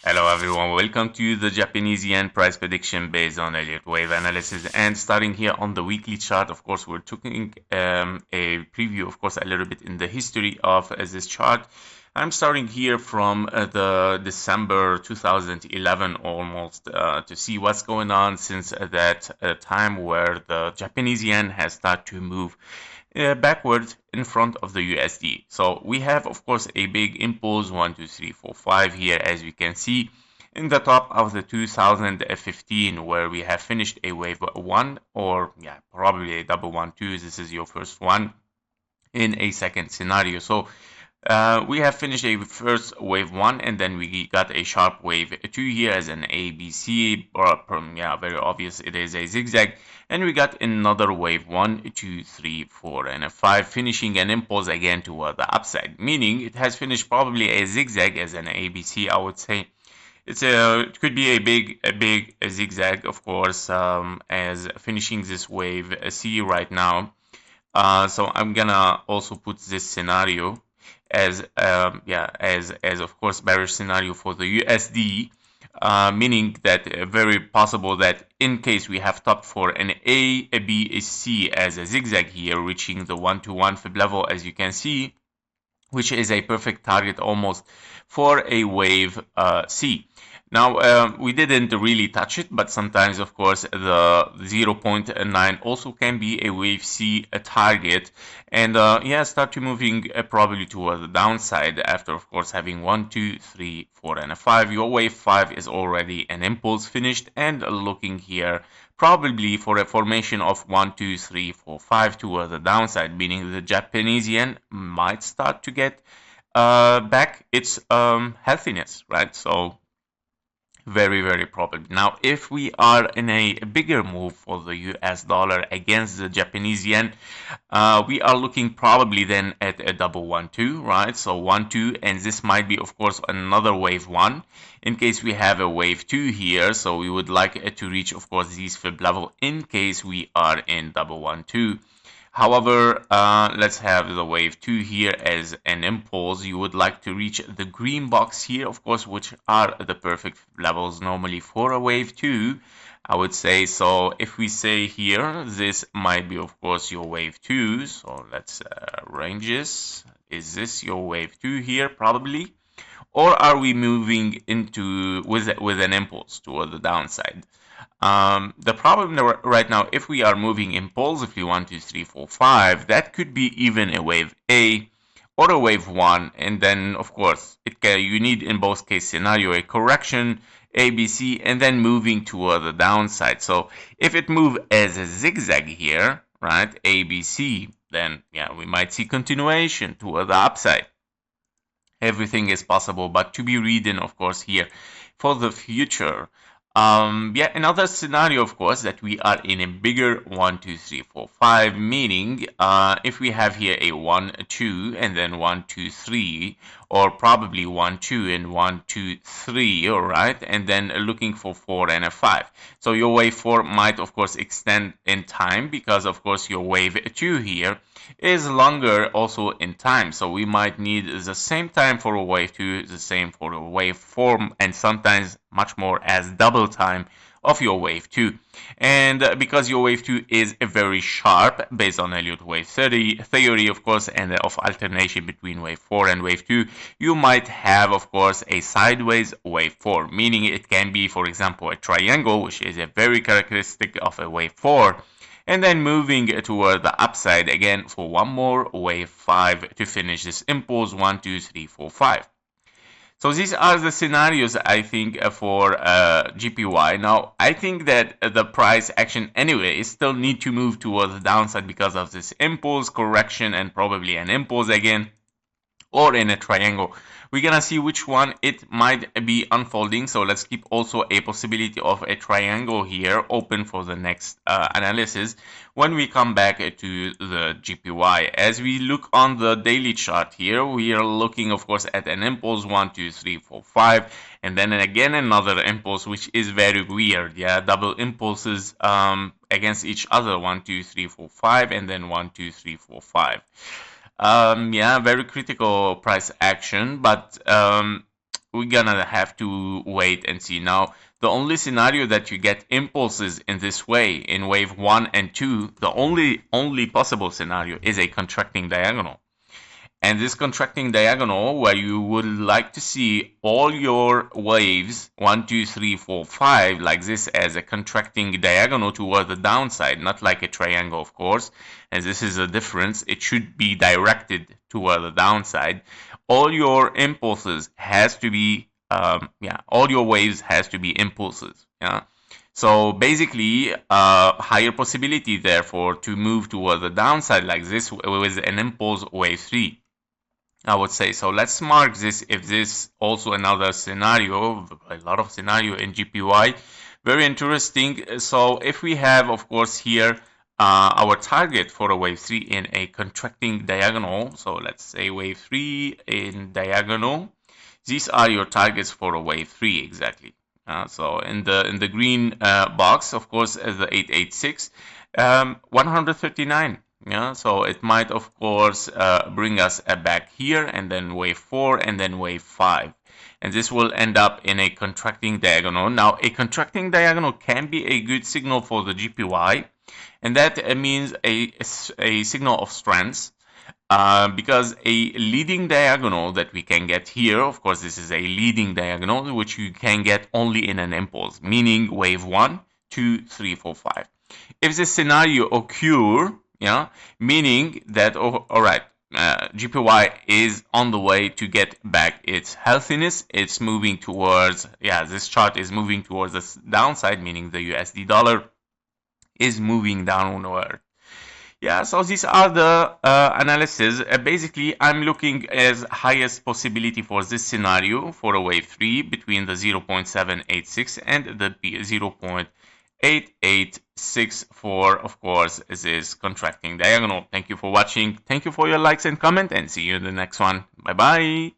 Hello everyone, welcome to the Japanese yen price prediction based on Elliott wave analysis. And starting here on the weekly chart, of course, we're taking a preview, of course, a little bit in the history of this chart. I'm starting here from the December 2011 almost to see what's going on since that time where the Japanese yen has started to move backward in front of the USD. So we have, of course, a big impulse 1, 2, 3, 4, 5 here, as we can see in the top of the 2015, where we have finished a wave 1, or yeah, probably a double 1, 2. This is your first one in a second scenario. So we have finished a first wave 1, and then we got a sharp wave 2 here as an ABC, or yeah, very obvious it is a zigzag, and we got another wave 1, 2, 3, 4, and a 5, finishing an impulse again toward the upside, meaning it has finished probably a zigzag as an ABC, I would say. It could be a zigzag, of course, as finishing this wave C right now. So I'm gonna also put this scenario as as of course bearish scenario for the USD, meaning that very possible that in case we have topped for an A B, a C as a zigzag here, reaching the 1-to-1 fib level, as you can see, which is a perfect target almost for a wave C. Now, we didn't really touch it, but sometimes, of course, the 0.9 also can be a wave C target. And yeah, start to moving probably toward the downside after, of course, having 1, 2, 3, 4, and a 5. Your wave 5 is already an impulse finished and looking here probably for a formation of 1, 2, 3, 4, 5 toward the downside, meaning the Japanese yen might start to get back its healthiness, right? So very, very probably. Now, if we are in a bigger move for the US dollar against the Japanese yen, we are looking probably then at a double 1-2, right? So 1-2, and this might be, of course, another wave 1 in case we have a wave 2 here. So we would like it to reach, of course, these fib level in case we are in double 1-2. However, let's have the wave 2 here as an impulse. You would like to reach the green box here, of course, which are the perfect levels normally for a wave 2, I would say. So if we say here, this might be, of course, your wave 2. So let's range this. Is this your wave 2 here? Probably. Or are we moving into with an impulse toward the downside? The problem right now, if we are moving impulsively 1, 2, 3, 4, 5, that could be even a wave A or a wave 1, and then of course you need in both case scenario a correction A, B, C, and then moving toward the downside. So if it move as a zigzag here, right, A, B, C, then yeah, we might see continuation toward the upside. Everything is possible, but to be reading, of course, here for the future. Yeah, another scenario, of course, that we are in a bigger 1, 2, 3, 4, 5, meaning if we have here a 1, 2, and then 1, 2, 3, or probably 1, 2, and 1, 2, 3, all right, and then looking for 4 and a 5. So your wave 4 might, of course, extend in time because, of course, your wave 2 here is longer also in time. So we might need the same time for a wave 2, the same for a wave 4, and sometimes much more as double time of your wave 2. And because your wave 2 is very sharp based on Elliott wave theory, of course, and of alternation between wave 4 and wave 2, you might have, of course, a sideways wave 4, meaning it can be, for example, a triangle, which is a very characteristic of a wave 4, and then moving toward the upside again for one more wave 5 to finish this impulse 1, 2, 3, 4, 5. So these are the scenarios I think for JPY. Now I think that the price action anyway still need to move towards the downside because of this impulse correction and probably an impulse again, or in a triangle. We're gonna see which one it might be unfolding. So let's keep also a possibility of a triangle here open for the next analysis when we come back to the JPY. As we look on the daily chart here, we are looking, of course, at an impulse 1, 2, 3, 4, 5, and then again another impulse, which is very weird. Yeah, double impulses against each other, 1, 2, 3, 4, 5, and then 1, 2, 3, 4, 5. Yeah, very critical price action, but we're gonna have to wait and see. Now, the only scenario that you get impulses in this way, in wave 1 and 2, the only possible scenario is a contracting diagonal. And this contracting diagonal, where you would like to see all your waves 1, 2, 3, 4, 5 like this as a contracting diagonal toward the downside, not like a triangle, of course. And this is a difference. It should be directed toward the downside. All your impulses has to be all your waves has to be impulses. Yeah. So basically, higher possibility therefore to move toward the downside like this with an impulse wave 3. I would say. So let's mark this if this also another scenario, a lot of scenario in JPY. Very interesting. So if we have, of course, here our target for a wave 3 in a contracting diagonal. So let's say wave 3 in diagonal. These are your targets for a wave 3 exactly. So in the green box, of course, the 886, 139. Yeah, so it might, of course, bring us back here, and then wave 4, and then wave 5. And this will end up in a contracting diagonal. Now, a contracting diagonal can be a good signal for the JPY, and that means a signal of strength. Because a leading diagonal that we can get here, of course, this is a leading diagonal, which you can get only in an impulse, meaning wave 1, 2, 3, 4, 5. If this scenario occur, yeah, meaning that, all right, JPY is on the way to get back its healthiness. It's moving towards, this chart is moving towards the downside, meaning the USD dollar is moving downward. Yeah, so these are the analysis. Basically, I'm looking as highest possibility for this scenario for a wave 3 between the 0.786 and the 0.8864, of course, this contracting diagonal. Thank you for watching. Thank you for your likes and comment, and see you in the next one. Bye-bye.